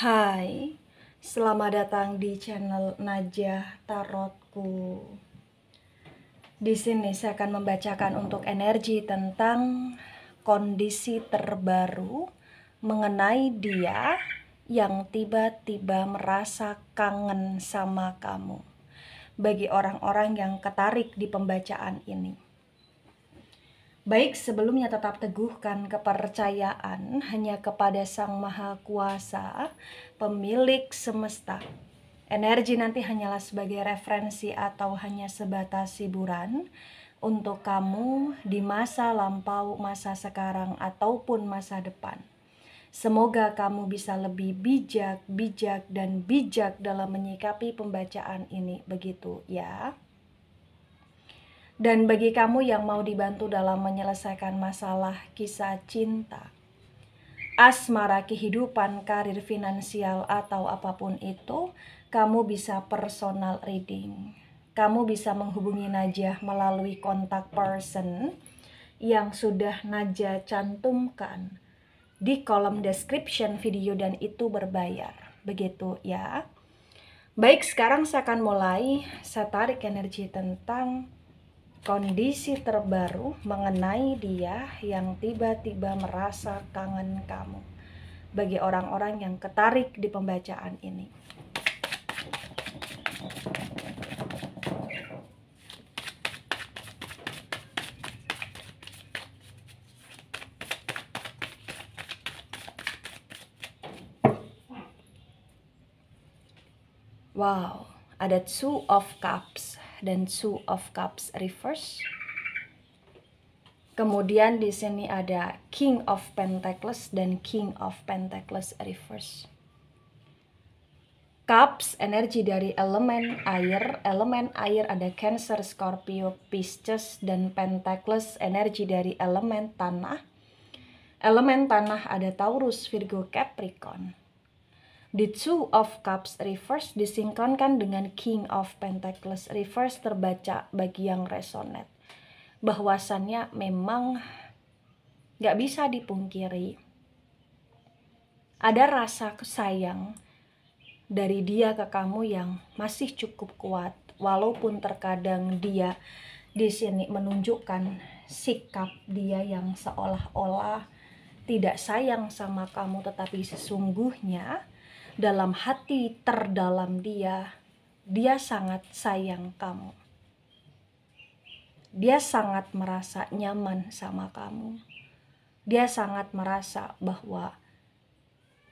Hai, selamat datang di channel Najah Tarotku. Di sini saya akan membacakan untuk energi tentang kondisi terbaru mengenai dia yang tiba-tiba merasa kangen sama kamu. Bagi orang-orang yang ketarik di pembacaan ini. Baik, sebelumnya tetap teguhkan kepercayaan hanya kepada Sang Maha Kuasa, pemilik semesta. Energi nanti hanyalah sebagai referensi atau hanya sebatas hiburan untuk kamu di masa lampau, masa sekarang, ataupun masa depan. Semoga kamu bisa lebih bijak dalam menyikapi pembacaan ini, begitu ya. Dan bagi kamu yang mau dibantu dalam menyelesaikan masalah kisah cinta, asmara, kehidupan, karir, finansial, atau apapun itu, kamu bisa personal reading. Kamu bisa menghubungi Najah melalui kontak person yang sudah Najah cantumkan di kolom description video dan itu berbayar. Begitu ya. Baik, sekarang saya akan mulai. Saya tarik energi tentang kondisi terbaru mengenai dia yang tiba-tiba merasa kangen kamu. Bagi orang-orang yang ketarik di pembacaan ini. Wow, ada Two of Cups dan Two of Cups reverse. Kemudian di sini ada King of Pentacles dan King of Pentacles reverse. Cups, energi dari elemen air ada Cancer, Scorpio, Pisces, dan Pentacles, energi dari elemen tanah. Elemen tanah ada Taurus, Virgo, Capricorn. The Two of Cups reverse disinkronkan dengan King of Pentacles reverse terbaca bagi yang resonate. Bahwasannya memang gak bisa dipungkiri. Ada rasa sayang dari dia ke kamu yang masih cukup kuat. Walaupun terkadang dia di sini menunjukkan sikap dia yang seolah-olah tidak sayang sama kamu, tetapi sesungguhnya dalam hati terdalam dia sangat sayang kamu. Dia sangat merasa nyaman sama kamu. Dia sangat merasa bahwa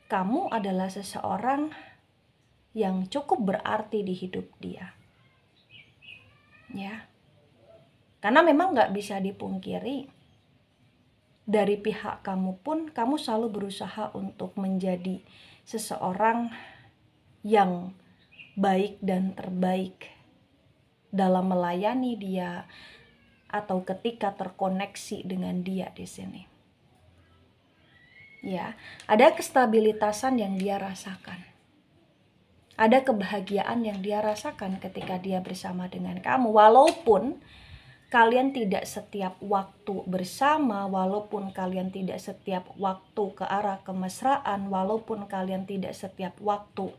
kamu adalah seseorang yang cukup berarti di hidup dia. Ya. Karena memang gak bisa dipungkiri, dari pihak kamu pun, kamu selalu berusaha untuk menjadi seseorang yang baik dan terbaik dalam melayani dia atau ketika terkoneksi dengan dia di sini. Ya, ada kestabilitasan yang dia rasakan. Ada kebahagiaan yang dia rasakan ketika dia bersama dengan kamu. Walaupun kalian tidak setiap waktu bersama, walaupun kalian tidak setiap waktu ke arah kemesraan, walaupun kalian tidak setiap waktu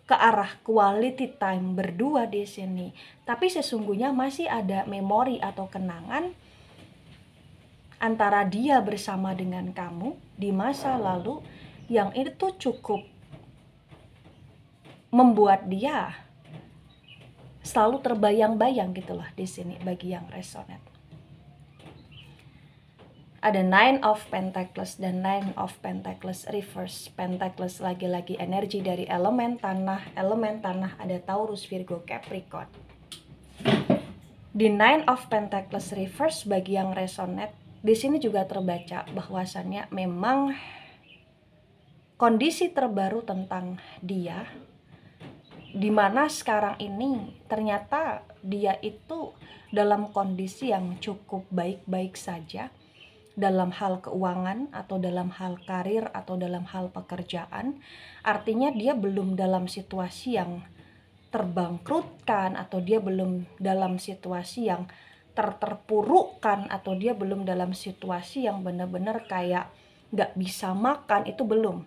ke arah quality time berdua di sini, tapi sesungguhnya masih ada memori atau kenangan antara dia bersama dengan kamu di masa lalu yang itu cukup membuat dia selalu terbayang-bayang gitulah di sini bagi yang resonate. Ada Nine of Pentacles dan Nine of Pentacles reverse. Pentacles lagi-lagi energi dari elemen tanah. Elemen tanah ada Taurus, Virgo, Capricorn. Di Nine of Pentacles reverse bagi yang resonate, di sini juga terbaca bahwasannya memang kondisi terbaru tentang dia, dimana sekarang ini ternyata dia itu dalam kondisi yang cukup baik-baik saja dalam hal keuangan atau dalam hal karir atau dalam hal pekerjaan. Artinya dia belum dalam situasi yang terbangkrutkan atau dia belum dalam situasi yang terpurukkan atau dia belum dalam situasi yang benar-benar kayak gak bisa makan, itu belum.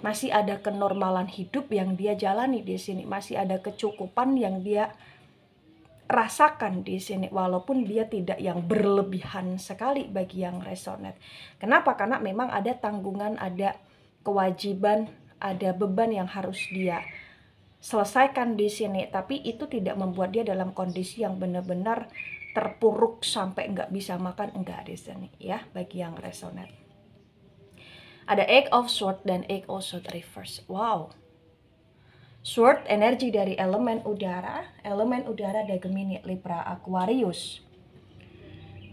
Masih ada kenormalan hidup yang dia jalani di sini, masih ada kecukupan yang dia rasakan di sini, walaupun dia tidak yang berlebihan sekali bagi yang resonate. Kenapa? Karena memang ada tanggungan, ada kewajiban, ada beban yang harus dia selesaikan di sini, tapi itu tidak membuat dia dalam kondisi yang benar-benar terpuruk sampai nggak bisa makan, enggak di sini ya, bagi yang resonate. Ada Eight of Swords dan Eight of Swords reverse. Wow. Sword energi dari elemen udara ada Gemini, Libra, Aquarius.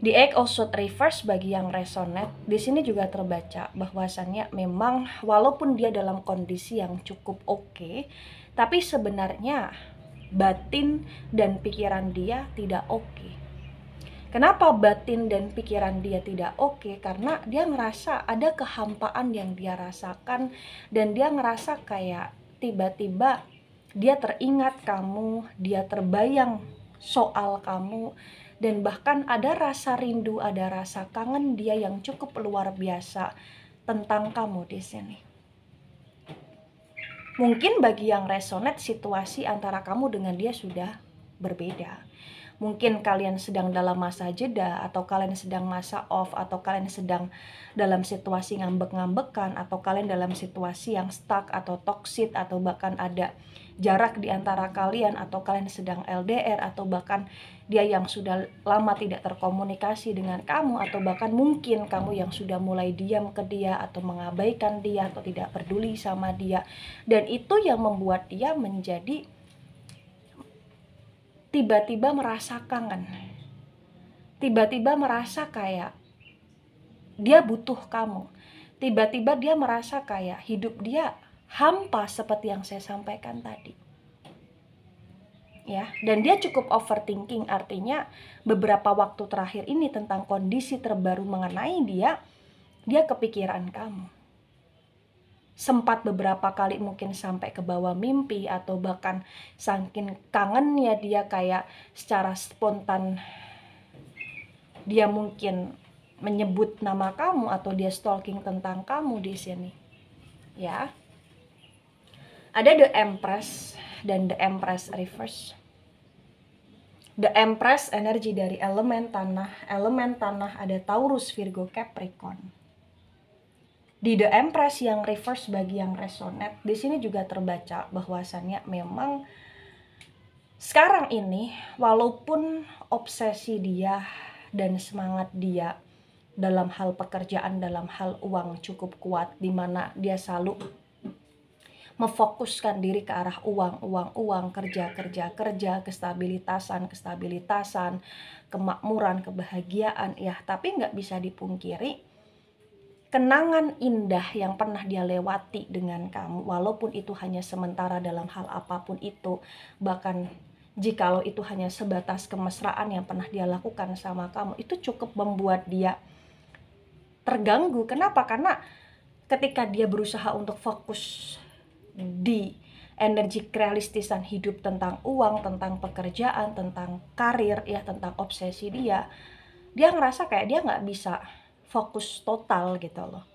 Di Eight of Swords reverse bagi yang resonate, di sini juga terbaca bahwasannya memang walaupun dia dalam kondisi yang cukup oke, tapi sebenarnya batin dan pikiran dia tidak oke. Kenapa batin dan pikiran dia tidak oke? Karena dia ngerasa ada kehampaan yang dia rasakan, dan dia ngerasa kayak tiba-tiba dia teringat kamu, dia terbayang soal kamu, dan bahkan ada rasa rindu, ada rasa kangen dia yang cukup luar biasa tentang kamu di sini. Mungkin bagi yang resonate, situasi antara kamu dengan dia sudah berbeda. Mungkin kalian sedang dalam masa jeda, atau kalian sedang masa off, atau kalian sedang dalam situasi ngambek-ngambekan, atau kalian dalam situasi yang stuck atau toxic, atau bahkan ada jarak di antara kalian, atau kalian sedang LDR, atau bahkan dia yang sudah lama tidak terkomunikasi dengan kamu, atau bahkan mungkin kamu yang sudah mulai diam ke dia, atau mengabaikan dia, atau tidak peduli sama dia. Dan itu yang membuat dia menjadi tiba-tiba merasa kangen, tiba-tiba merasa kayak dia butuh kamu, tiba-tiba dia merasa kayak hidup dia hampa seperti yang saya sampaikan tadi ya. Dan dia cukup overthinking, artinya beberapa waktu terakhir ini tentang kondisi terbaru mengenai dia kepikiran kamu. Sempat beberapa kali mungkin sampai ke bawah mimpi, atau bahkan saking kangennya dia kayak secara spontan dia mungkin menyebut nama kamu, atau dia stalking tentang kamu di sini ya. Ada The Empress dan The Empress reverse. The Empress energi dari elemen tanah ada Taurus, Virgo, Capricorn. Di The Empress yang reverse bagi yang resonate, di sini juga terbaca bahwasannya memang sekarang ini walaupun obsesi dia dan semangat dia dalam hal pekerjaan, dalam hal uang cukup kuat, di mana dia selalu memfokuskan diri ke arah uang, kerja, kestabilitasan, kemakmuran, kebahagiaan ya, tapi nggak bisa dipungkiri kenangan indah yang pernah dia lewati dengan kamu, walaupun itu hanya sementara dalam hal apapun itu, bahkan jikalau itu hanya sebatas kemesraan yang pernah dia lakukan sama kamu, itu cukup membuat dia terganggu. Kenapa? Karena ketika dia berusaha untuk fokus di energi realistisan hidup tentang uang, tentang pekerjaan, tentang karir ya, tentang obsesi dia ngerasa kayak dia nggak bisa fokus total gitu loh,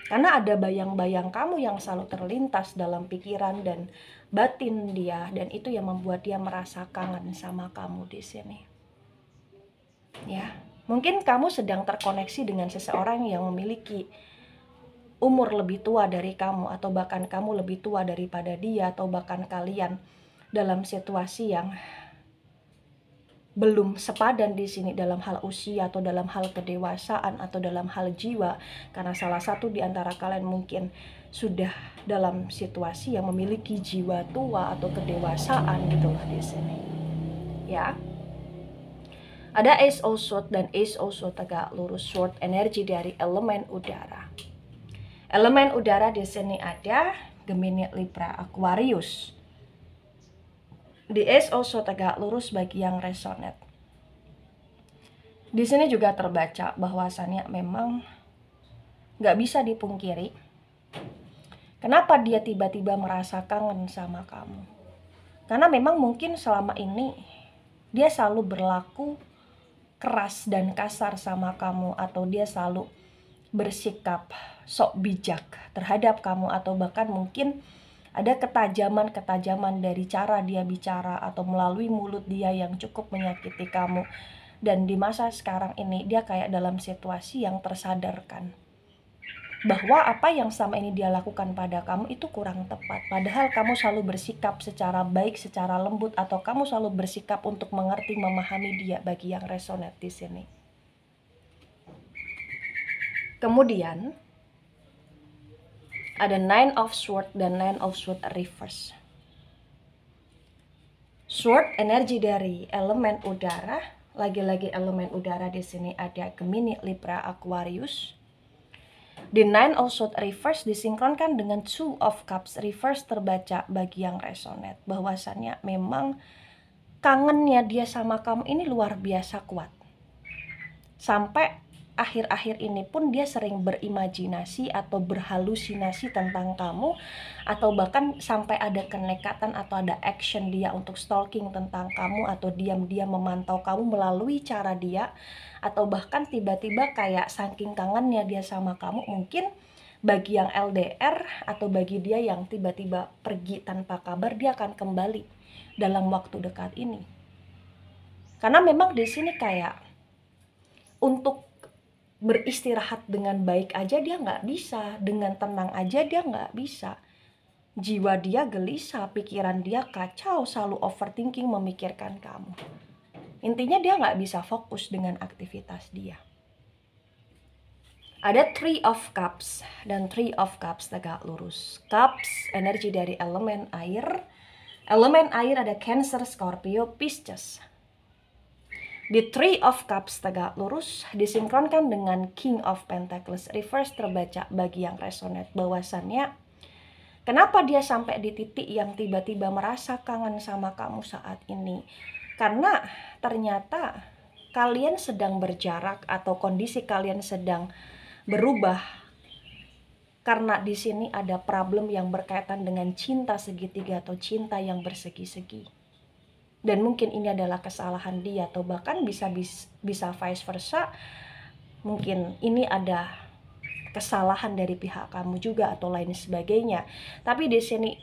karena ada bayang-bayang kamu yang selalu terlintas dalam pikiran dan batin dia, dan itu yang membuat dia merasa kangen sama kamu di sini ya. Mungkin kamu sedang terkoneksi dengan seseorang yang memiliki umur lebih tua dari kamu, atau bahkan kamu lebih tua daripada dia, atau bahkan kalian dalam situasi yang belum sepadan di sini dalam hal usia, atau dalam hal kedewasaan, atau dalam hal jiwa, karena salah satu di antara kalian mungkin sudah dalam situasi yang memiliki jiwa tua atau kedewasaan gitulah di sini ya. Ada Ace of Swords dan Ace of Swords tegak lurus, sword energi dari elemen udara. Elemen udara di sini ada Gemini, Libra, Aquarius. Di Ace of Swords tegak lurus bagi yang resonate. Di sini juga terbaca bahwasannya memang nggak bisa dipungkiri kenapa dia tiba-tiba merasa kangen sama kamu. Karena memang mungkin selama ini dia selalu berlaku keras dan kasar sama kamu, atau dia selalu bersikap sok bijak terhadap kamu, atau bahkan mungkin ada ketajaman-ketajaman dari cara dia bicara atau melalui mulut dia yang cukup menyakiti kamu. Dan di masa sekarang ini dia kayak dalam situasi yang tersadarkan bahwa apa yang selama ini dia lakukan pada kamu itu kurang tepat. Padahal kamu selalu bersikap secara baik, secara lembut, atau kamu selalu bersikap untuk mengerti, memahami dia, bagi yang resonate di sini. Kemudian ada Nine of Swords dan Nine of Swords reverse. Sword energi dari elemen udara, lagi-lagi elemen udara di sini ada Gemini, Libra, Aquarius. Di Nine of Swords reverse disinkronkan dengan Two of Cups reverse terbaca bagi yang resonate bahwasannya memang kangennya dia sama kamu ini luar biasa kuat. Sampai akhir-akhir ini pun dia sering berimajinasi atau berhalusinasi tentang kamu, atau bahkan sampai ada kenekatan atau ada action dia untuk stalking tentang kamu, atau diam-diam memantau kamu melalui cara dia, atau bahkan tiba-tiba kayak saking kangennya dia sama kamu, mungkin bagi yang LDR atau bagi dia yang tiba-tiba pergi tanpa kabar, dia akan kembali dalam waktu dekat ini. Karena memang di sini kayak untuk beristirahat dengan baik aja dia nggak bisa, dengan tenang aja dia nggak bisa. Jiwa dia gelisah, pikiran dia kacau, selalu overthinking memikirkan kamu. Intinya dia nggak bisa fokus dengan aktivitas dia. Ada Three of Cups dan Three of Cups tegak lurus. Cups energi dari elemen air. Elemen air ada Cancer, Scorpio, Pisces. Di Three of Cups tegak lurus disinkronkan dengan King of Pentacles reverse terbaca bagi yang resonate bahwasannya kenapa dia sampai di titik yang tiba-tiba merasa kangen sama kamu saat ini. Karena ternyata kalian sedang berjarak atau kondisi kalian sedang berubah. Karena di sini ada problem yang berkaitan dengan cinta segitiga atau cinta yang bersegi-segi. Dan mungkin ini adalah kesalahan dia, atau bahkan bisa vice versa. Mungkin ini ada kesalahan dari pihak kamu juga atau lain sebagainya. Tapi di sini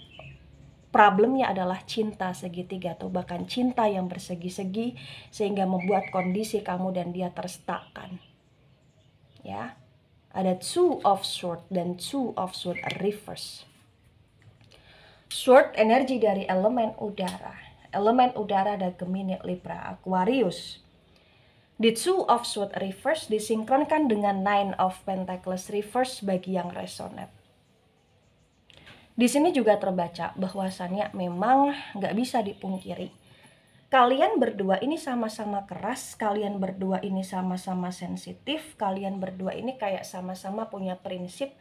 problemnya adalah cinta segitiga atau bahkan cinta yang bersegi-segi sehingga membuat kondisi kamu dan dia terstakkan. Ya. Ada Two of Swords dan Two of Swords reverse. Sword energi dari elemen udara. Elemen udara ada Gemini, Libra, Aquarius. Di Two of Swords reverse disinkronkan dengan Nine of Pentacles reverse bagi yang resonate. Di sini juga terbaca bahwasannya memang nggak bisa dipungkiri. Kalian berdua ini sama-sama keras, kalian berdua ini sama-sama sensitif, kalian berdua ini kayak sama-sama punya prinsip.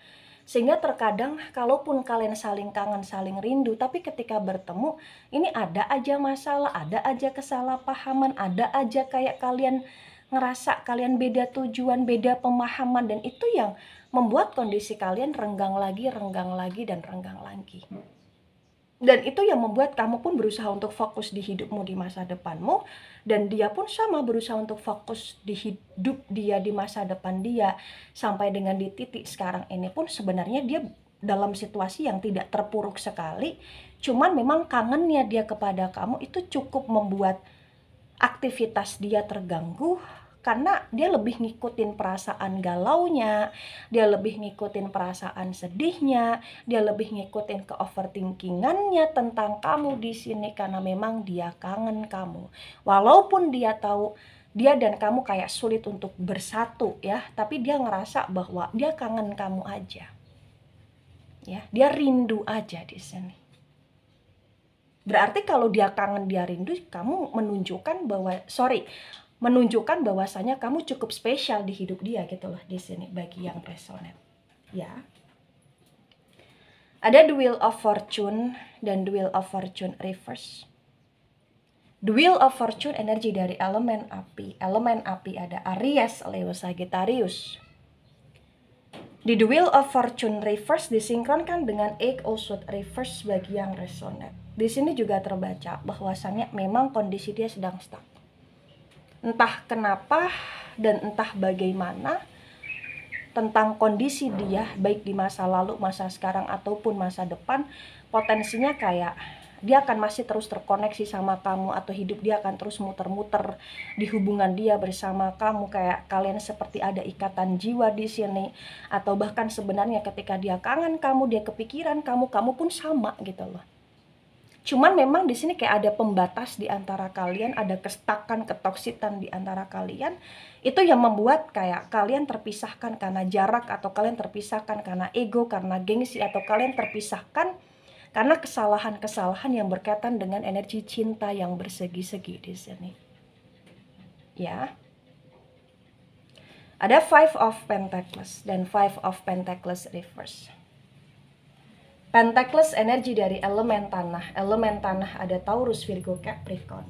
Sehingga terkadang kalaupun kalian saling kangen, saling rindu, tapi ketika bertemu ini ada aja masalah, ada aja kesalahpahaman, ada aja kayak kalian ngerasa kalian beda tujuan, beda pemahaman, dan itu yang membuat kondisi kalian renggang lagi, dan renggang lagi. Dan itu yang membuat kamu pun berusaha untuk fokus di hidupmu di masa depanmu. Dan dia pun sama berusaha untuk fokus di hidup dia, di masa depan dia. Sampai dengan di titik sekarang ini pun sebenarnya dia dalam situasi yang tidak terpuruk sekali. Cuman memang kangennya dia kepada kamu itu cukup membuat aktivitas dia terganggu. Karena dia lebih ngikutin perasaan galaunya, dia lebih ngikutin perasaan sedihnya, dia lebih ngikutin ke overthinkingannya tentang kamu di sini karena memang dia kangen kamu. Walaupun dia tahu dia dan kamu kayak sulit untuk bersatu ya, tapi dia ngerasa bahwa dia kangen kamu aja. Ya, dia rindu aja di sini. Berarti kalau dia kangen, dia rindu, kamu menunjukkan bahwasanya kamu cukup spesial di hidup dia gitu loh di sini bagi yang resonate. Ya. Ada The Wheel of Fortune dan The Wheel of Fortune reverse. The Wheel of Fortune energi dari elemen api. Elemen api ada Aries, Leo, Sagittarius. Di The Wheel of Fortune reverse disinkronkan dengan Eight of Swords reverse bagi yang resonate. Di sini juga terbaca bahwasannya memang kondisi dia sedang stuck. Entah kenapa dan entah bagaimana, tentang kondisi dia, baik di masa lalu, masa sekarang, ataupun masa depan, potensinya kayak dia akan masih terus terkoneksi sama kamu, atau hidup dia akan terus muter-muter di hubungan dia bersama kamu, kayak kalian seperti ada ikatan jiwa di sini. Atau bahkan sebenarnya ketika dia kangen kamu, dia kepikiran kamu, kamu pun sama gitu loh. Cuman memang di sini kayak ada pembatas di antara kalian, ada kestakan, ketoksitan di antara kalian. Itu yang membuat kayak kalian terpisahkan karena jarak, atau kalian terpisahkan karena ego, karena gengsi, atau kalian terpisahkan karena kesalahan-kesalahan yang berkaitan dengan energi cinta yang bersegi-segi di sini. Ya. Ada Five of Pentacles dan Five of Pentacles reverse. Pentacles energi dari elemen tanah. Elemen tanah ada Taurus, Virgo, Capricorn.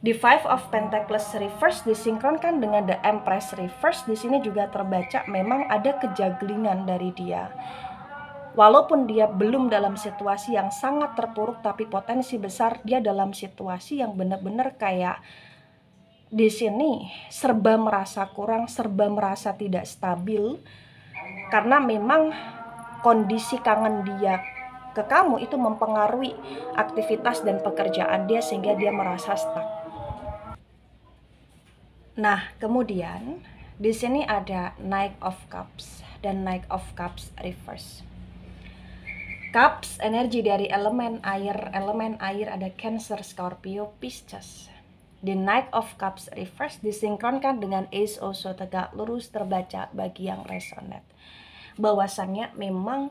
Di Five of Pentacles reverse disinkronkan dengan The Empress reverse. Di sini juga terbaca memang ada kejaglingan dari dia. Walaupun dia belum dalam situasi yang sangat terpuruk, tapi potensi besar dia dalam situasi yang benar-benar kayak di sini serba merasa kurang, serba merasa tidak stabil, karena memang kondisi kangen dia ke kamu itu mempengaruhi aktivitas dan pekerjaan dia sehingga dia merasa stuck. Nah, kemudian di sini ada Knight of Cups dan Knight of Cups reverse. Cups energi dari elemen air ada Cancer, Scorpio, Pisces. The Knight of Cups reverse disinkronkan dengan Ace Oso tegak lurus, terbaca bagi yang resonate bahwasannya memang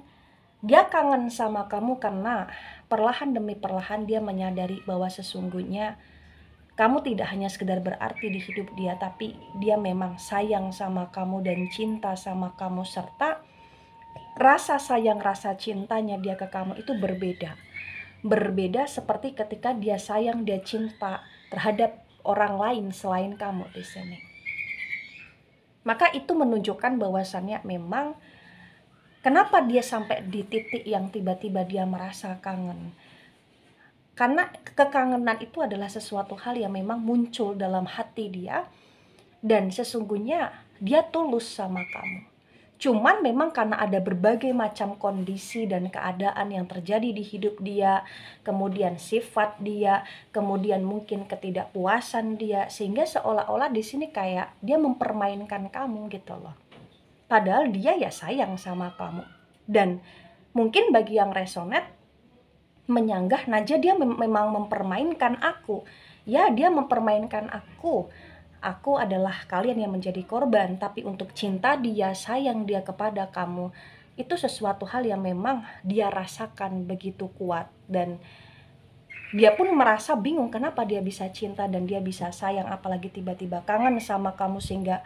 dia kangen sama kamu karena perlahan demi perlahan dia menyadari bahwa sesungguhnya kamu tidak hanya sekedar berarti di hidup dia, tapi dia memang sayang sama kamu dan cinta sama kamu, serta rasa sayang, rasa cintanya dia ke kamu itu berbeda. Berbeda seperti ketika dia sayang, dia cinta terhadap orang lain selain kamu di sini. Maka itu menunjukkan bahwasannya memang kenapa dia sampai di titik yang tiba-tiba dia merasa kangen. Karena kekangenan itu adalah sesuatu hal yang memang muncul dalam hati dia, dan sesungguhnya dia tulus sama kamu. Cuman memang karena ada berbagai macam kondisi dan keadaan yang terjadi di hidup dia, kemudian sifat dia, kemudian mungkin ketidakpuasan dia, sehingga seolah-olah di sini kayak dia mempermainkan kamu gitu loh. Padahal dia ya sayang sama kamu. Dan mungkin bagi yang resonate menyanggah, Naja dia memang mempermainkan aku. Ya, dia mempermainkan aku. Aku adalah kalian yang menjadi korban, tapi untuk cinta dia, sayang dia kepada kamu, itu sesuatu hal yang memang dia rasakan begitu kuat. Dan dia pun merasa bingung kenapa dia bisa cinta dan dia bisa sayang, apalagi tiba-tiba kangen sama kamu, sehingga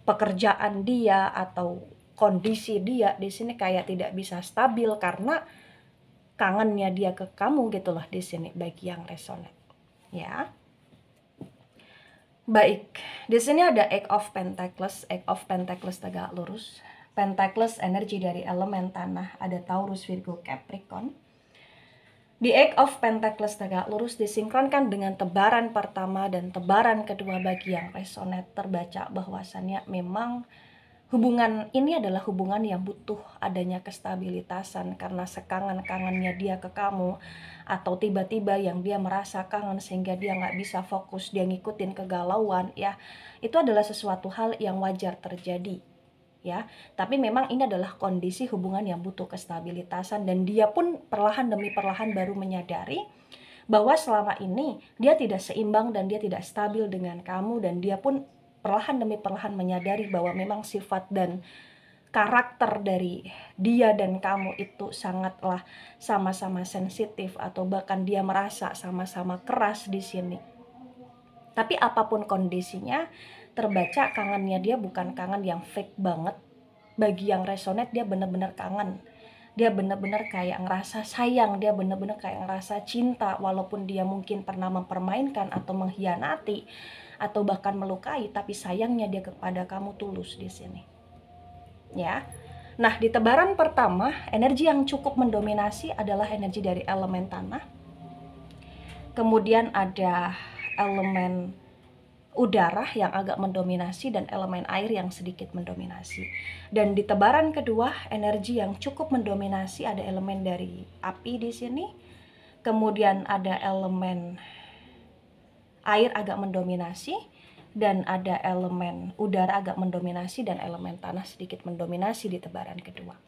pekerjaan dia atau kondisi dia di sini kayak tidak bisa stabil karena kangennya dia ke kamu gitu loh di sini bagi yang resonate. Ya. Baik, di sini ada Eight of Pentacles. Eight of Pentacles tegak lurus. Pentacles energi dari elemen tanah, ada Taurus, Virgo, Capricorn. Di Eight of Pentacles tegak lurus disinkronkan dengan tebaran pertama dan tebaran kedua bagi yang resonate, terbaca bahwasannya memang hubungan ini adalah hubungan yang butuh adanya kestabilitasan, karena sekangen-kangennya dia ke kamu, atau tiba-tiba yang dia merasa kangen sehingga dia nggak bisa fokus, dia ngikutin kegalauan, ya itu adalah sesuatu hal yang wajar terjadi. Ya, tapi memang ini adalah kondisi hubungan yang butuh kestabilitasan, dan dia pun perlahan demi perlahan baru menyadari bahwa selama ini dia tidak seimbang dan dia tidak stabil dengan kamu, dan dia pun perlahan demi perlahan menyadari bahwa memang sifat dan karakter dari dia dan kamu itu sangatlah sama-sama sensitif, atau bahkan dia merasa sama-sama keras di sini. Tapi apapun kondisinya, terbaca kangennya dia bukan kangen yang fake banget. Bagi yang resonate, dia benar-benar kangen. Dia benar-benar kayak ngerasa sayang, dia benar-benar kayak ngerasa cinta, walaupun dia mungkin pernah mempermainkan atau mengkhianati atau bahkan melukai, tapi sayangnya dia kepada kamu tulus di sini. Ya. Nah, di tebaran pertama, energi yang cukup mendominasi adalah energi dari elemen tanah. Kemudian ada elemen udara yang agak mendominasi dan elemen air yang sedikit mendominasi. Dan di tebaran kedua, energi yang cukup mendominasi ada elemen dari api di sini. Kemudian ada elemen air agak mendominasi dan ada elemen udara agak mendominasi dan elemen tanah sedikit mendominasi di tebaran kedua.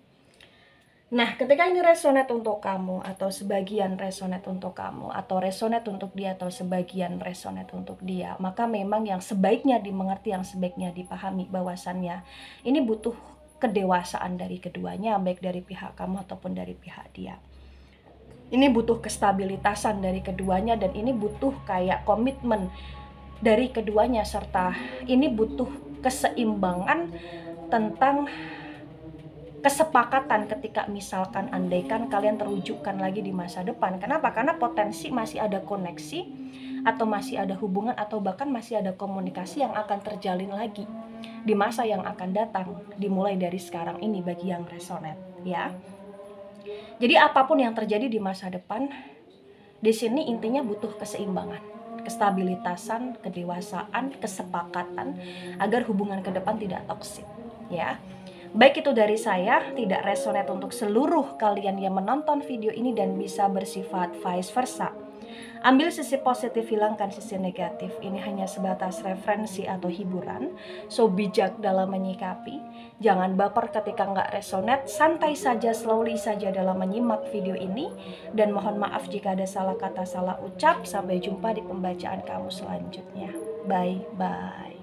Nah, ketika ini resonate untuk kamu atau sebagian resonate untuk kamu atau resonate untuk dia atau sebagian resonate untuk dia, maka memang yang sebaiknya dimengerti, yang sebaiknya dipahami bahwasannya ini butuh kedewasaan dari keduanya, baik dari pihak kamu ataupun dari pihak dia. Ini butuh kestabilitasan dari keduanya dan ini butuh kayak komitmen dari keduanya, serta ini butuh keseimbangan tentang kesepakatan ketika misalkan andaikan kalian terwujudkan lagi di masa depan. Kenapa? Karena potensi masih ada koneksi atau masih ada hubungan atau bahkan masih ada komunikasi yang akan terjalin lagi di masa yang akan datang, dimulai dari sekarang ini bagi yang resonate ya. Jadi apapun yang terjadi di masa depan, di sini intinya butuh keseimbangan, kestabilitasan, kedewasaan, kesepakatan agar hubungan ke depan tidak toksik ya. Baik itu dari saya, tidak resonate untuk seluruh kalian yang menonton video ini dan bisa bersifat vice versa. Ambil sisi positif, hilangkan sisi negatif. Ini hanya sebatas referensi atau hiburan. So bijak dalam menyikapi. Jangan baper ketika nggak resonate. Santai saja, slowly saja dalam menyimak video ini. Dan mohon maaf jika ada salah kata, salah ucap. Sampai jumpa di pembacaan kamu selanjutnya. Bye-bye.